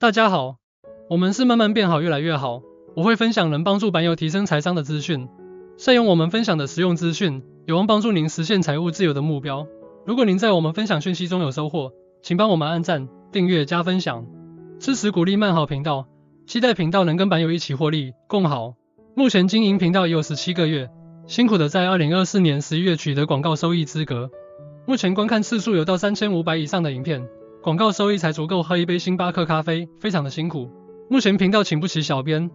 大家好，我们是慢慢变好越来越好。我会分享能帮助版友提升财商的资讯，善用我们分享的实用资讯，有望帮助您实现财务自由的目标。如果您在我们分享讯息中有收获，请帮我们按赞、订阅、加分享，支持鼓励慢好频道，期待频道能跟版友一起获利共好。目前经营频道已有17个月，辛苦的在2024年11月取得广告收益资格。目前观看次数有到3500以上的影片，广告收益才足够喝一杯星巴克咖啡，非常的辛苦。目前频道请不起小编，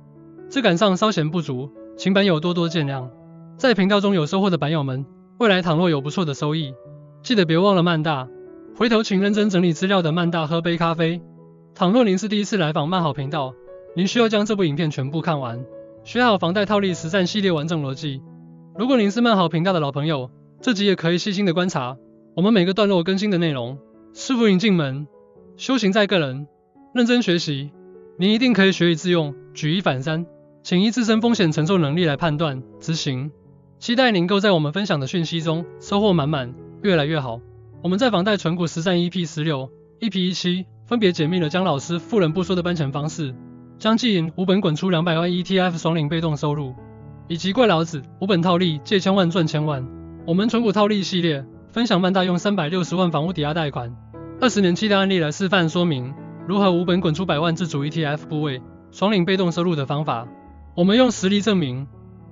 质感上稍显不足，请版友多多见谅。在频道中有收获的版友们，未来倘若有不错的收益，记得别忘了曼大，回头请认真整理资料的曼大喝杯咖啡。倘若您是第一次来访慢好频道，您需要将这部影片全部看完，学好房贷套利实战系列完整逻辑。如果您是慢好频道的老朋友，这集也可以细心的观察我们每个段落更新的内容。师傅引进门，修行在个人，认真学习，您一定可以学以致用，举一反三。请依自身风险承受能力来判断执行。期待您够在我们分享的讯息中收获满满，越来越好。我们在房贷存股实战 EP16、EP17 分别解密了姜老师富人不说的搬钱方式，将季银无本滚出200万 ETF 双领被动收入，以及怪老子无本套利借千万赚千万。我们存股套利系列分享曼大用360万房屋抵押贷款20年期的案例来示范说明如何无本滚出100万自主 ETF 部位双领被动收入的方法。我们用实例证明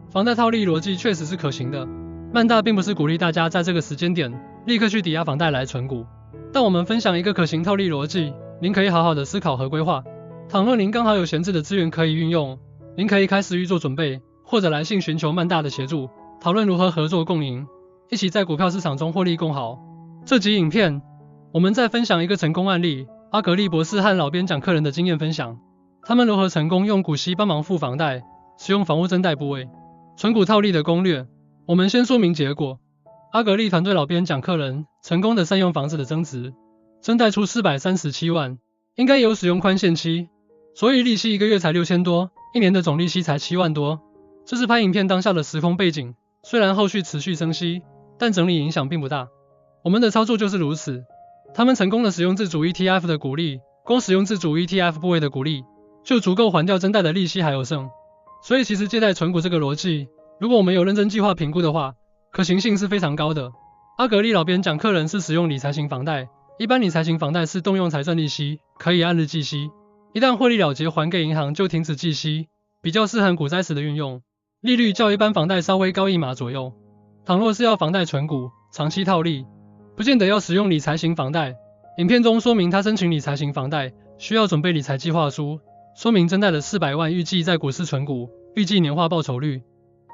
房贷套利逻辑确实是可行的。曼大并不是鼓励大家在这个时间点立刻去抵押房贷来存股，但我们分享一个可行套利逻辑，您可以好好的思考和规划。倘若您刚好有闲置的资源可以运用，您可以开始预做准备，或者来信寻求曼大的协助，讨论如何合作共赢，一起在股票市场中获利共好。这集影片我们再分享一个成功案例，阿格力博士和老编讲客人的经验分享，他们如何成功用股息帮忙付房贷，使用房屋增贷部位存股套利的攻略。我们先说明结果。阿格力团队老编讲客人成功的善用房子的增值，增贷出437万，应该有使用宽限期，所以利息1个月才6000多，1年的总利息才7万多。这是拍影片当下的时空背景，虽然后续持续升息，但整理影响并不大。我们的操作就是如此，他们成功的使用自主 ETF 的股利，光使用自主 ETF 部位的股利就足够还掉增贷的利息还有剩。所以其实借贷存股这个逻辑，如果我们有认真计划评估的话，可行性是非常高的。阿格力老编讲客人是使用理财型房贷，一般理财型房贷是动用财政利息，可以按日计息，一旦获利了结还给银行就停止计息，比较适合股灾时的运用，利率较一般房贷稍微高1码左右。倘若是要房贷存股长期套利，不见得要使用理财型房贷。影片中说明他申请理财型房贷需要准备理财计划书，说明增贷的400万预计在股市存股，预计年化报酬率，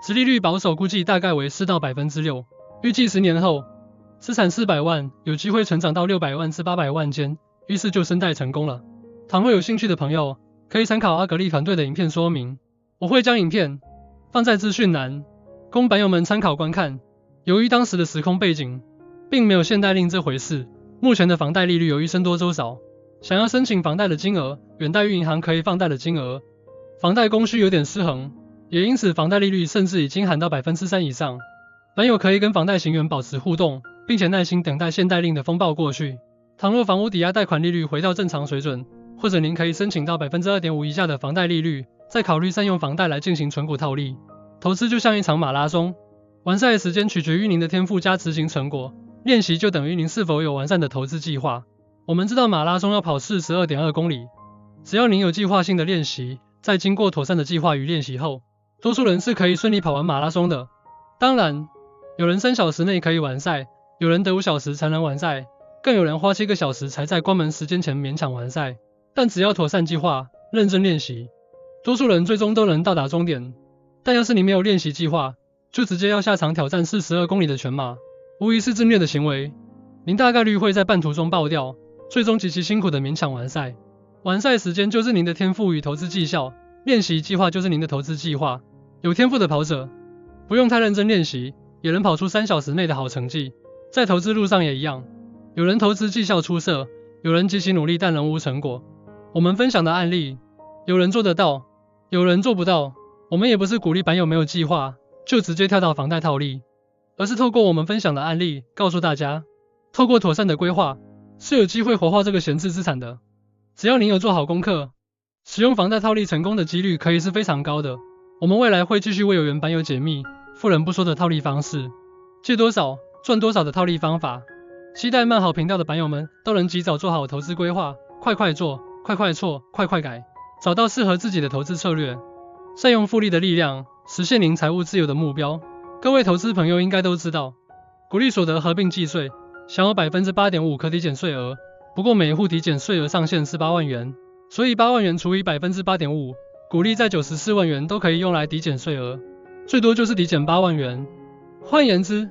殖利率保守估计大概为4到 6%， 预计10年后资产400万有机会成长到600万至800万间，于是就申贷成功了。倘若有兴趣的朋友可以参考阿格力团队的影片说明，我会将影片放在资讯栏供版友们参考观看。由于当时的时空背景并没有限贷令这回事，目前的房贷利率由于僧多粥少，想要申请房贷的金额远大于银行可以放贷的金额，房贷供需有点失衡，也因此房贷利率甚至已经喊到 3% 以上。版友可以跟房贷行员保持互动，并且耐心等待限贷令的风暴过去。倘若房屋抵押贷款利率回到正常水准，或者您可以申请到 2.5% 以下的房贷利率，再考虑善用房贷来进行存股套利。投资就像一场马拉松，完赛的时间取决于您的天赋加执行成果，练习就等于您是否有完善的投资计划。我们知道马拉松要跑 42.2 公里，只要您有计划性的练习，在经过妥善的计划与练习后，多数人是可以顺利跑完马拉松的。当然，有人3小时内可以完赛，有人得5小时才能完赛，更有人花7个小时才在关门时间前勉强完赛。但只要妥善计划，认真练习，多数人最终都能到达终点。但要是你没有练习计划，就直接要下场挑战42公里的全马，无疑是自虐的行为，您大概率会在半途中爆掉，最终极其辛苦的勉强完赛。完赛时间就是您的天赋与投资绩效，练习计划就是您的投资计划。有天赋的跑者不用太认真练习，也能跑出3小时内的好成绩。在投资路上也一样，有人投资绩效出色，有人极其努力但仍无成果。我们分享的案例，有人做得到，有人做不到。我们也不是鼓励版友没有计划就直接跳到房贷套利，而是透过我们分享的案例告诉大家，透过妥善的规划是有机会活化这个闲置资产的。只要您有做好功课，使用房贷套利成功的几率可以是非常高的。我们未来会继续为有缘版友解密富人不说的套利方式，借多少赚多少的套利方法。期待慢好频道的版友们都能及早做好投资规划，快快做，快快错，快快改，找到适合自己的投资策略，善用复利的力量，实现您财务自由的目标。各位投资朋友应该都知道，股利所得合并计税，享有 8.5% 可抵减税额，不过每户抵减税额上限是8万元，所以8万元除以 8.5%， 股利在94万元都可以用来抵减税额，最多就是抵减8万元。换言之，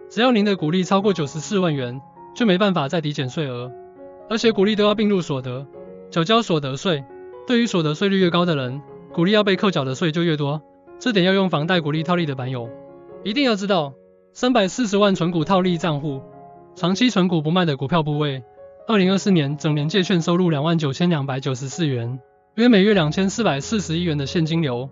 只要您的股利超过94万元，就没办法再抵减税额，而且股利都要并入所得，缴交所得税。对于所得税率越高的人，股利要被扣缴的税就越多，这点要用房贷股利套利的版友一定要知道。340万存股套利账户，长期存股不卖的股票部位，2024年整年借券收入29294元，约每月2441元的现金流。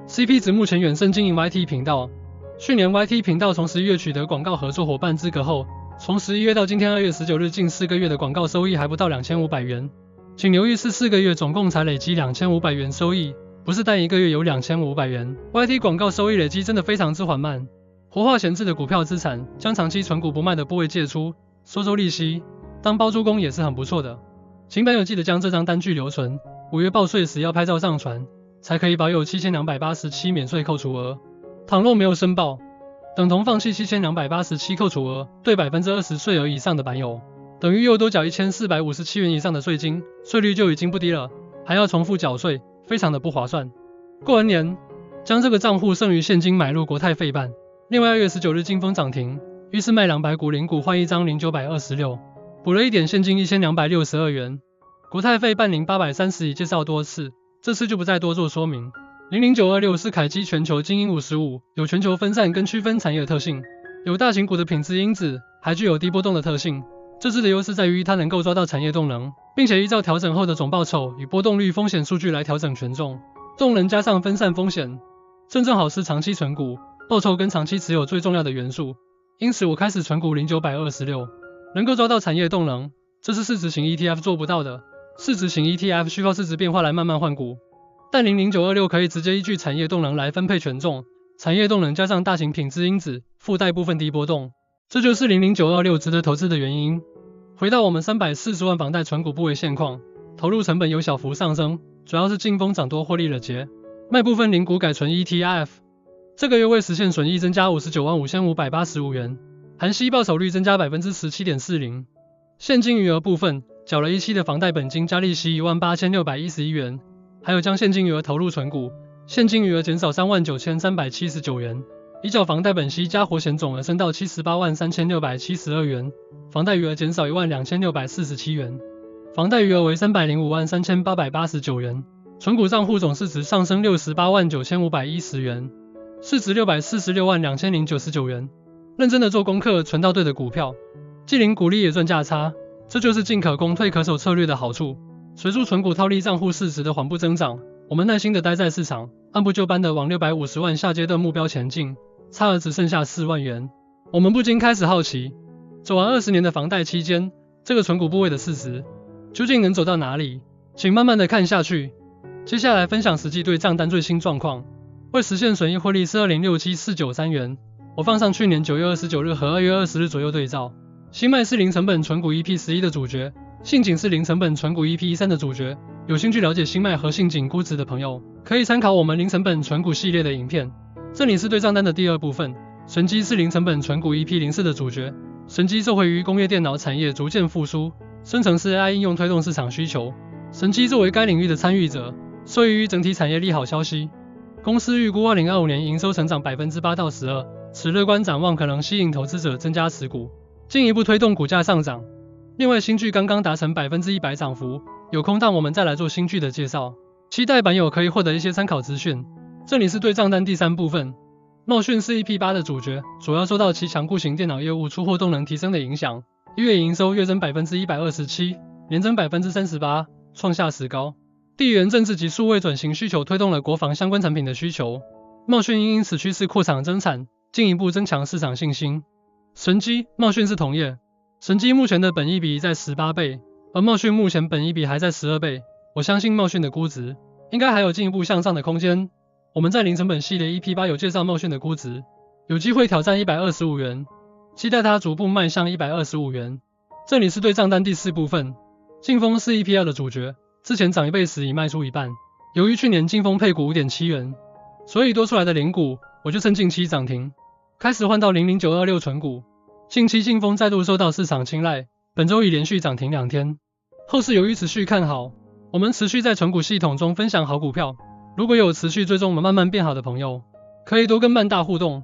CP 值目前远胜经营 YT 频道。去年 YT 频道从11月取得广告合作伙伴资格后，从11月到今天2月19日近4个月的广告收益还不到2500元，仅留意是4个月总共才累积2500元收益，不是单一个月有2500元。YT 广告收益累积真的非常之缓慢。活化闲置的股票资产，将长期存股不卖的部位借出，收利息，当包租公也是很不错的。请版友记得将这张单据留存，5月报税时要拍照上传，才可以保有7287免税扣除额。倘若没有申报，等同放弃7287扣除额，对 20% 税额以上的版友，等于又多缴1457元以上的税金，税率就已经不低了，还要重复缴税，非常的不划算。过完年，将这个账户剩余现金买入国泰费半。另外2月19日金丰涨停，于是卖200股零股换1张0926，补了一点现金1262元。国泰费半0830已介绍多次，这次就不再多做说明。00926是凯基全球精英55，有全球分散跟区分产业的特性，有大型股的品质因子，还具有低波动的特性。这支的优势在于它能够抓到产业动能，并且依照调整后的总报酬与波动率风险数据来调整权重，动能加上分散风险，正好是长期存股报酬跟长期持有最重要的元素。因此我开始存股0926，能够抓到产业动能，这是市值型 ETF 做不到的。市值型 ETF 需靠市值变化来慢慢换股，但00926可以直接依据产业动能来分配权重，产业动能加上大型品质因子，附带部分低波动，这就是00926值得投资的原因。回到我们340万房贷存股部位现况，投入成本有小幅上升，主要是劲风涨多获利了结，卖部分零股改存 ETF。这个月为实现损益增加595585元，含息报酬率增加 17.40%。现金余额部分，缴了17的房贷本金加利息18611元，还有将现金余额投入存股，现金余额减少39379元，已缴房贷本息加活险总额升到783672元，房贷余额减少12647元，房贷余额为3053889元，存股账户总市值上升689510元。市值6462099元，认真的做功课，存到对的股票，既领股利也赚价差，这就是进可攻退可守策略的好处。随着存股套利账户市值的缓步增长，我们耐心的待在市场，按部就班的往650万下阶段目标前进，差额只剩下4万元。我们不禁开始好奇，走完20年的房贷期间，这个存股部位的市值究竟能走到哪里？请慢慢的看下去。接下来分享实际对账单最新状况。为实现损益获利是2067493元，我放上去年9月29日和2月20日左右对照。新麦是零成本存股 EP11 的主角，信景是零成本存股 EP13 的主角。有兴趣了解新麦和信景估值的朋友，可以参考我们零成本存股系列的影片。这里是对账单的第二部分，神基是零成本存股 EP04 的主角。神基受惠于工业电脑产业逐渐复苏，生成式 AI 应用推动市场需求。神基作为该领域的参与者，受益于整体产业利好消息。公司预估2025年营收成长 8%到12%，此乐观展望可能吸引投资者增加持股，进一步推动股价上涨。另外新剧刚刚达成 100% 涨幅，有空档我们再来做新剧的介绍，期待版友可以获得一些参考资讯。这里是对账单第三部分，茂讯是 EP8 的主角，主要受到其强固型电脑业务出货动能提升的影响，一月营收月增 127%， 年增 38%， 创下史高。地缘政治及数位转型需求推动了国防相关产品的需求，茂讯因此趋势扩厂增产，进一步增强市场信心。神基，茂讯是同业，神基目前的本益比在18倍，而茂讯目前本益比还在12倍，我相信茂讯的估值应该还有进一步向上的空间。我们在零成本系列 EP8 有介绍茂讯的估值，有机会挑战125元，期待它逐步迈向125元。这里是对账单第4部分，劲丰是 EP2 的主角，之前涨1倍时已卖出一半。由于去年劲丰配股 5.7 元，所以多出来的零股我就趁近期涨停，开始换到00926存股。近期劲丰再度受到市场青睐，本周已连续涨停2天，后市由于持续看好，我们持续在存股系统中分享好股票。如果有持续追踪我们慢慢变好的朋友，可以多跟曼大互动。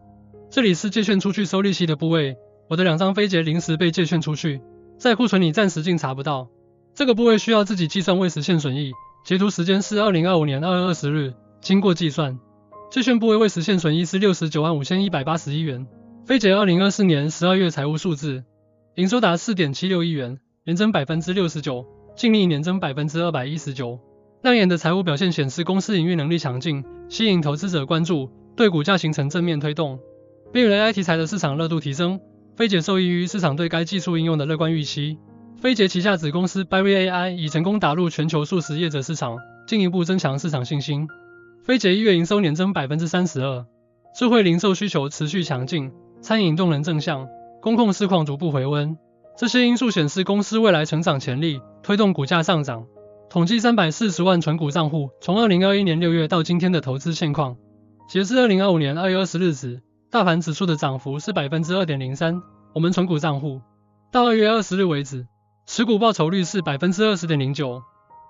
这里是借券出去收利息的部位，我的2张非捷临时被借券出去，在库存里暂时竟查不到，这个部位需要自己计算未实现损益，截图时间是2025年2月20日，经过计算，借券部位未实现损益是695181元。非捷2024年12月财务数字，营收达 4.76 亿元，年增 69%， 净利年增 219%。亮眼的财务表现显示公司营运能力强劲，吸引投资者关注，对股价形成正面推动。边缘 AI 题材的市场热度提升，非捷受益于市场对该技术应用的乐观预期。非捷旗下子公司 Berry AI 已成功打入全球数十业者市场，进一步增强市场信心。非捷1月营收年增 32%， 智慧零售需求持续强劲，餐饮动能正向，工控市况逐步回温，这些因素显示公司未来成长潜力，推动股价上涨。统计340万存股账户，从2021年6月到今天的投资现况，截至2025年2月20日止，大盘指数的涨幅是 2.03%， 我们存股账户到2月20日为止，持股报酬率是 20.09%，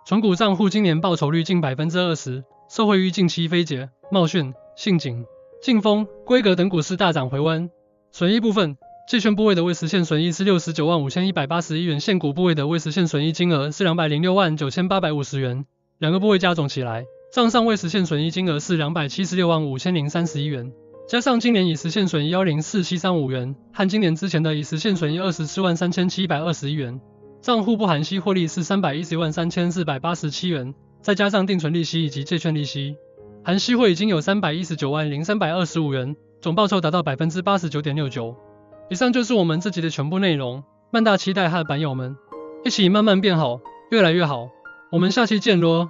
存股账户今年报酬率近 20%， 受惠于近期非捷、茂讯、信景、劲丰、规格等股市大涨回温。损益部分，借券部位的未实现损益是695181元，现股部位的未实现损益金额是2069850元，两个部位加总起来，账上未实现损益金额是2765031元，加上今年已实现损益104735元，和今年之前的已实现损益243,721元，账户不含息获利是3113487元，再加上定存利息以及借券利息，含息汇已经有3190325元，总报酬达到 89.69%。以上就是我们这集的全部内容，曼大期待和版友们一起慢慢变好，越来越好。我们下期见咯。